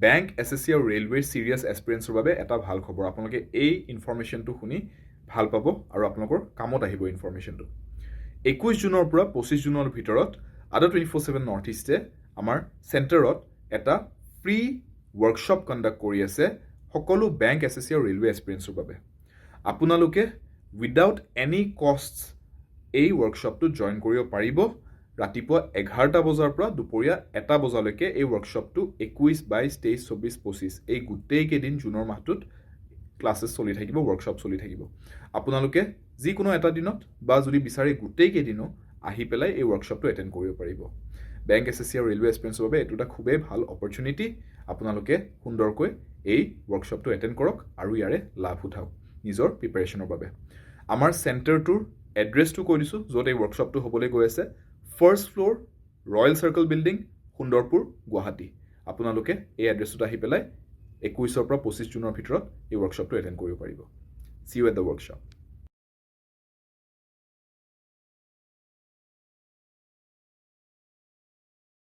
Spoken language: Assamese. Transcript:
বেংক এছএছচি আৰু ৰেলৱেৰ চিৰিয়াছ এছপিৰেঞ্চৰ বাবে এটা ভাল খবৰ আপোনালোকে এই ইনফৰমেশ্যনটো শুনি ভাল পাব আৰু আপোনালোকৰ কামত আহিব ইনফৰমেশ্যনটো 21 জুনৰ পৰা 25 জুনৰ ভিতৰত আদা 24/7 নৰ্থ ইষ্টে আমাৰ চেণ্টাৰত এটা ফ্ৰী ৱৰ্কশ্বপ কণ্ডাক্ট কৰি আছে সকলো বেংক এছএছচি আৰু ৰেলৱে এছপিৰেঞ্চৰ বাবে আপোনালোকে উইদাউট এনি কষ্ট এই ৱৰ্কশ্বপটো জইন কৰিব পাৰিব ৰাতিপুৱা 11টা বজাৰ পৰা দুপৰীয়া 1টা বজালৈকে এই ৱৰ্কশ্বপটো 21, 22, 23, 24, 25 এই গোটেই কেইদিন জুনৰ মাহটোত ক্লাছেছ চলি থাকিব ৱৰ্কশ্বপ চলি থাকিব আপোনালোকে যিকোনো এটা দিনত বা যদি বিচাৰে গোটেই কেইদিনো আহি পেলাই এই ৱৰ্কশ্বপটো এটেণ্ড কৰিব পাৰিব বেংক এছএছচি আৰু ৰেলৱে এছপিৰেঞ্চৰ বাবে এইটো এটা খুবেই ভাল অপৰচুনিটি আপোনালোকে সুন্দৰকৈ এই ৱৰ্কশ্বপটো এটেণ্ড কৰক আৰু ইয়াৰে লাভ উঠাওক নিজৰ প্ৰিপাৰেশ্যনৰ বাবে আমাৰ চেণ্টাৰটোৰ এড্ৰেছটো কৈ দিছোঁ য'ত এই ৱৰ্কশ্বপটো হ'বলৈ গৈ আছে first floor royal circle building Sundarpur Guwahati আপোনালোকে এই এড্ৰেছটোত আহি পেলাই 21 পৰা 25 জুনৰ ভিতৰত এই ৱৰ্কশ্বপটো এটেণ্ড কৰিব পাৰিব See you at the workshop.